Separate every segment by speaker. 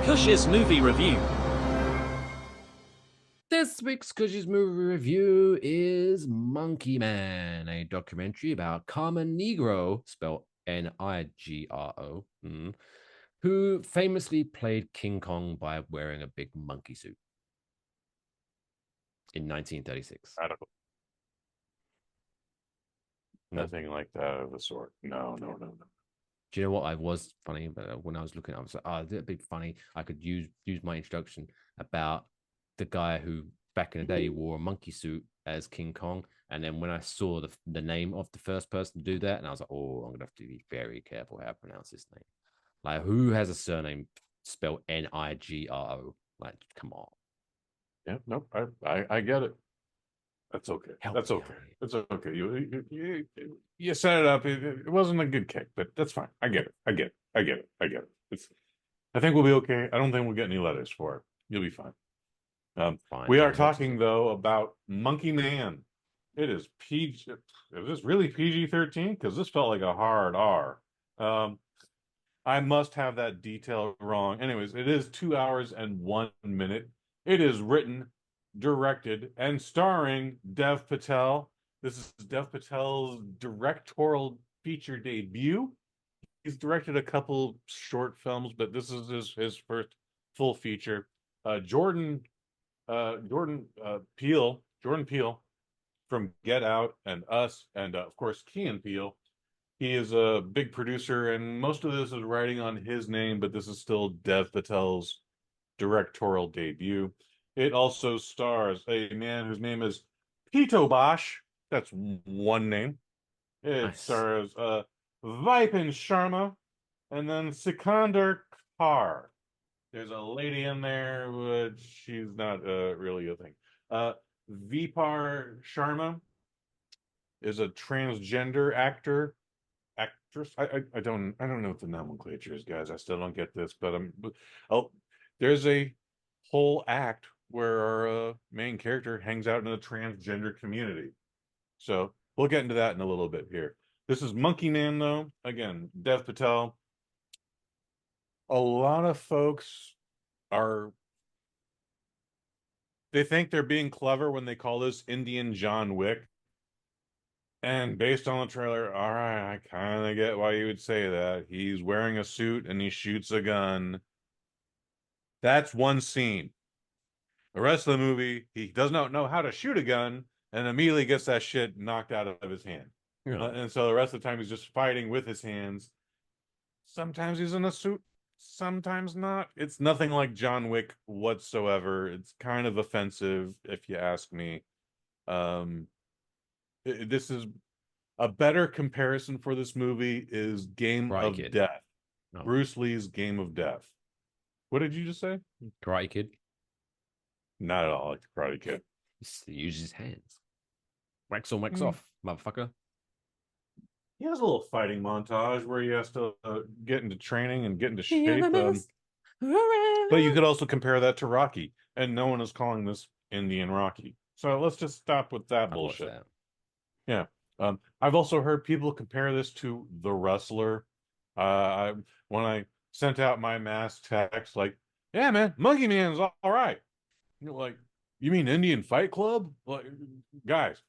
Speaker 1: Kush's movie review.
Speaker 2: This week's Kush's movie review is Monkey Man, a documentary about Carmen Negro, spelled Nigro, who famously played King Kong by wearing a big monkey suit in 1936.
Speaker 3: Radical.
Speaker 2: No.
Speaker 3: Nothing like that of the sort. No.
Speaker 2: Do you know what I was funny? But when I was looking, I was like, "Oh, it'd be funny. I could use my introduction about the guy who back in the day wore a monkey suit as King Kong." And then when I saw the name of the first person to do that, and I was like, "Oh, I'm gonna have to be very careful how I pronounce this name. Like, who has a surname spelled Nigro? Like, come on,
Speaker 3: Yeah, nope. I get it. That's okay.
Speaker 2: help
Speaker 3: That's
Speaker 2: me
Speaker 3: okay.
Speaker 2: out here."
Speaker 3: It's okay. You set it up. It wasn't a good kick, but that's fine. I get it. I get it. I get it. I get it. I think we'll be okay. I don't think we'll get any letters for it. You'll be fine.
Speaker 2: Fine,
Speaker 3: We
Speaker 2: I
Speaker 3: are
Speaker 2: will watch
Speaker 3: talking
Speaker 2: it.
Speaker 3: though about Monkey Man. It is PG. Is this really PG-13? Because this felt like a hard R. Um, I must have that detail wrong. Anyways, it is 2 hours and 1 minute. It is written, directed, and starring Dev Patel. This is Dev Patel's directorial feature debut. He's directed a couple short films, but this is his first full feature. Jordan Jordan Peele from Get Out and Us, and of course Key and Peele. He is a big producer, and most of this is writing on his name, but this is still Dev Patel's directorial debut. It also stars a man whose name is Pito Bosch. That's one name. It
Speaker 2: Nice.
Speaker 3: stars Vipin Sharma and then Sikandar Kar. There's a lady in there, but she's not really a thing. Vipar Sharma is a transgender actress. I don't know what the nomenclature is, guys. I still don't get this, but oh, there's a whole act where our main character hangs out in the transgender community. So we'll get into that in a little bit here. This is Monkey Man, though. Again, Dev Patel. A lot of folks are they think they're being clever when they call this Indian John Wick. And based on the trailer, all right, I kind of get why you would say that. He's wearing a suit and he shoots a gun. That's one scene. The rest of the movie, he does not know how to shoot a gun and immediately gets that shit knocked out of his hand.
Speaker 2: Yeah.
Speaker 3: And so the rest of the time, he's just fighting with his hands. Sometimes he's in a suit, sometimes not. It's nothing like John Wick whatsoever. It's kind of offensive, if you ask me. Um, this is a better comparison for this movie is Game
Speaker 2: Karate
Speaker 3: of
Speaker 2: Kid.
Speaker 3: Death.
Speaker 2: No.
Speaker 3: Bruce Lee's Game of Death. What did you just say?
Speaker 2: Karate Kid.
Speaker 3: Not at all like the Karate Kid.
Speaker 2: He uses his hands. Wax on, wax
Speaker 3: Mm.
Speaker 2: off, motherfucker.
Speaker 3: He has a little fighting montage where he has to get into training and get into shape. But you could also compare that to Rocky, and no one is calling this Indian Rocky. So let's just stop with that
Speaker 2: I'd watch
Speaker 3: bullshit.
Speaker 2: that.
Speaker 3: Yeah. I've also heard people compare this to The Wrestler. When I sent out my mass text, like, yeah, man, Monkey Man's all right. Like, you mean Indian Fight Club? Like, guys,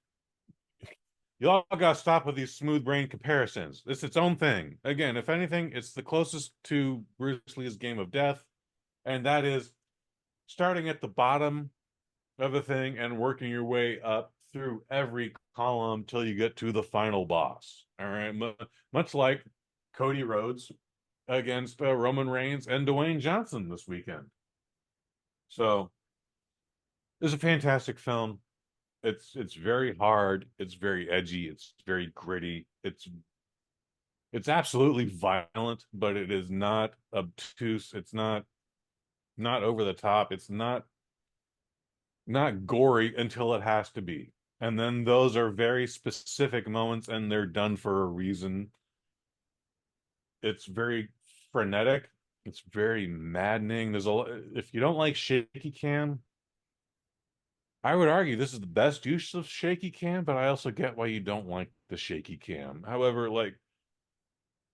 Speaker 3: you all got to stop with these smooth brain comparisons. It's its own thing. Again, if anything, it's the closest to Bruce Lee's Game of Death, and that is starting at the bottom of a thing and working your way up through every column till you get to the final boss. All right, much like Cody Rhodes against Roman Reigns and Dwayne Johnson this weekend. So it's a fantastic film. It's very hard. It's very edgy. It's very gritty. It's absolutely violent, but it is not obtuse. It's not over the top. It's not gory until it has to be. And then those are very specific moments and they're done for a reason. It's very frenetic. It's very maddening. If you don't like shaky cam, I would argue this is the best use of shaky cam, but I also get why you don't like the shaky cam. However, like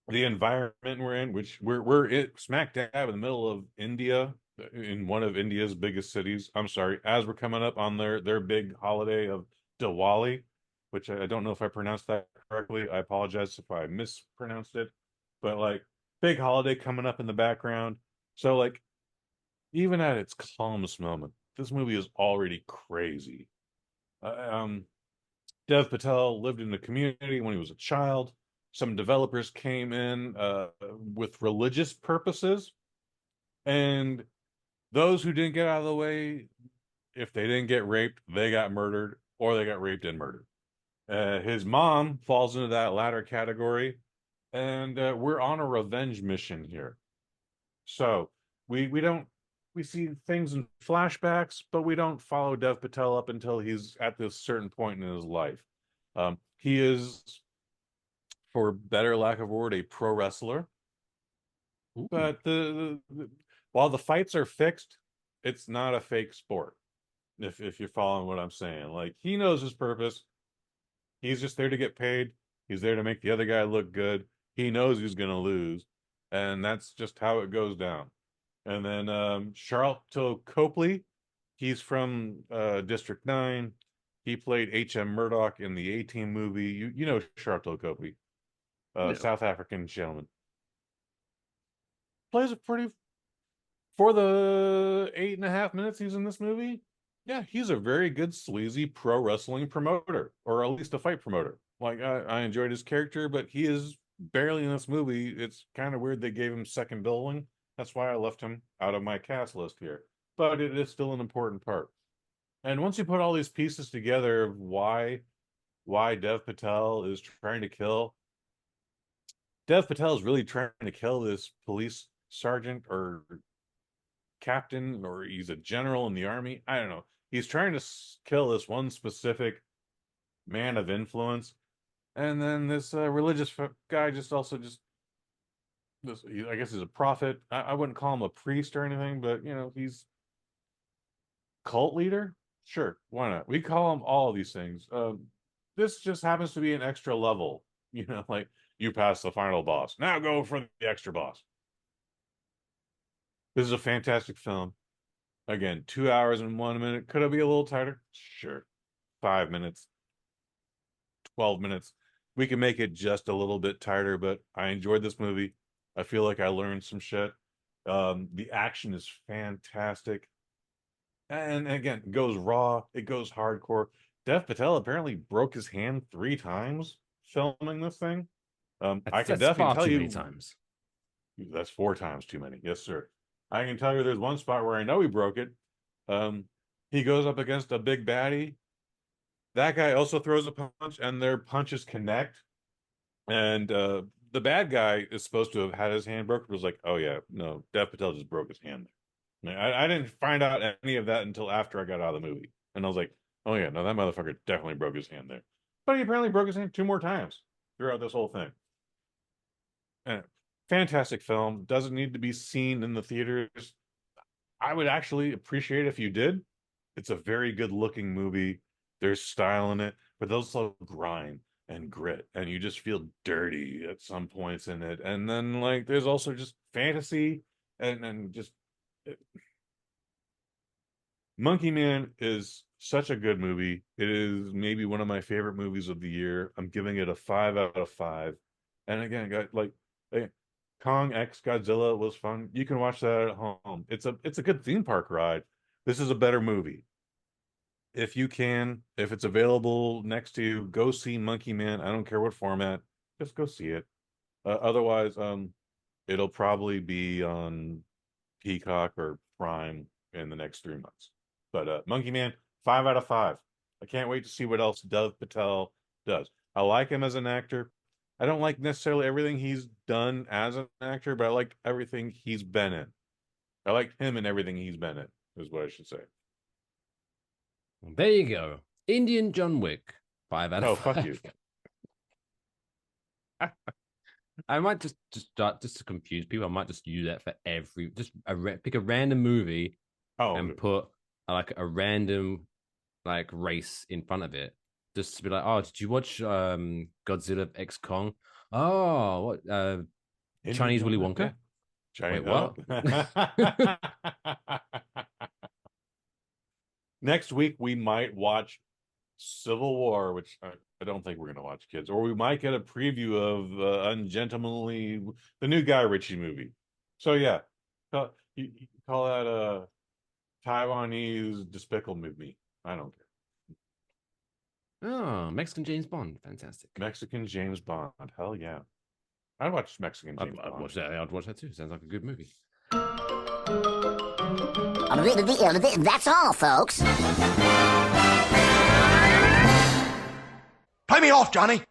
Speaker 3: the environment we're in, which we're smack dab in the middle of India, in one of India's biggest cities. I'm sorry, as we're coming up on their big holiday of Diwali, which I don't know if I pronounced that correctly. I apologize if I mispronounced it, but like big holiday coming up in the background. So like even at its calmest moment, this movie is already crazy. Um, Dev Patel lived in the community when he was a child. Some developers came in with religious purposes, and those who didn't get out of the way, if they didn't get raped, they got murdered or they got raped and murdered. His mom falls into that latter category, and we're on a revenge mission here. So we don't we see things in flashbacks, but we don't follow Dev Patel up until he's at this certain point in his life. He is, for better lack of a word, a pro wrestler.
Speaker 2: Ooh.
Speaker 3: But while the fights are fixed, it's not a fake sport. If you're following what I'm saying, like he knows his purpose. He's just there to get paid. He's there to make the other guy look good. He knows he's going to lose, and that's just how it goes down. And then Charlton Copley, he's from District 9. He played H.M. Murdoch in the A-Team movie. You know Charlton Copley,
Speaker 2: No.
Speaker 3: South African gentleman. Plays a pretty for the 8.5 minutes he's in this movie. Yeah, he's a very good sleazy pro wrestling promoter, or at least a fight promoter. Like I enjoyed his character, but he is barely in this movie. It's kind of weird they gave him second billing. That's why I left him out of my cast list here. But it is still an important part. And once you put all these pieces together of why Dev Patel is trying to kill, Dev Patel is really trying to kill this police sergeant or captain, or he's a general in the army. I don't know. He's trying to kill this one specific man of influence, and then this religious guy just also just this. I guess he's a prophet. I wouldn't call him a priest or anything, but he's cult leader. Sure, why not? We call him all of these things. This just happens to be an extra level. Like you pass the final boss. Now go for the extra boss. This is a fantastic film. Again, 2 hours and 1 minute. Could it be a little tighter? Sure. 5 minutes, 12 minutes. We can make it just a little bit tighter, but I enjoyed this movie. I feel like I learned some shit. The action is fantastic. And again, it goes raw, it goes hardcore. Dev Patel apparently broke his hand 3 times filming this thing. I can
Speaker 2: That's
Speaker 3: definitely
Speaker 2: far
Speaker 3: tell
Speaker 2: too many
Speaker 3: you
Speaker 2: times.
Speaker 3: that's 4 times too many. Yes, sir. I can tell you there's one spot where I know he broke it. Um, he goes up against a big baddie. That guy also throws a punch, and their punches connect. And the bad guy is supposed to have had his hand broken. Was like, oh yeah, no, Dev Patel just broke his hand there. I didn't find out any of that until after I got out of the movie, and I was like, oh yeah, no, that motherfucker definitely broke his hand there. But he apparently broke his hand 2 more times throughout this whole thing. And fantastic film. Doesn't need to be seen in the theaters. I would actually appreciate if you did. It's a very good looking movie. There's style in it, but there's also grind and grit, and you just feel dirty at some points in it. And then like there's also just fantasy and just Monkey Man is such a good movie. It is maybe one of my favorite movies of the year. I'm giving it a 5 out of 5. And again, got like eh, Kong X Godzilla was fun. You can watch that at home. It's a good theme park ride. This is a better movie. If you can, if it's available next to you, go see Monkey Man. I don't care what format, just go see it. Otherwise, it'll probably be on Peacock or Prime in the next 3 months. But Monkey Man, 5 out of 5. I can't wait to see what else Dev Patel does. I like him as an actor. I don't like necessarily everything he's done as an actor, but I like everything he's been in. I like him in everything he's been in, is what I should say.
Speaker 2: There you go. Indian John Wick. 5 out of
Speaker 3: Oh, fuck
Speaker 2: 5.
Speaker 3: you.
Speaker 2: I might just start just to confuse people. I might just use that for pick a random movie
Speaker 3: Oh,
Speaker 2: and put like a random like race in front of it, just to be like, oh, did you watch Godzilla X Kong? Oh, what Chinese Willy Wonka?
Speaker 3: Chinese,
Speaker 2: Wait, what?
Speaker 3: Next week we might watch Civil War, which I don't think we're going to watch, kids, or we might get a preview of Ungentlemanly, the new Guy Ritchie movie. So yeah, you call that a Taiwanese Despicable Me. I don't care.
Speaker 2: Oh, Mexican James Bond, fantastic.
Speaker 3: Mexican James Bond, hell yeah. I'd watch Mexican James
Speaker 2: I'd
Speaker 3: Bond.
Speaker 2: watch that. I'd watch that too. Sounds like a good movie.
Speaker 1: That's all, folks.
Speaker 4: Play me off, Johnny.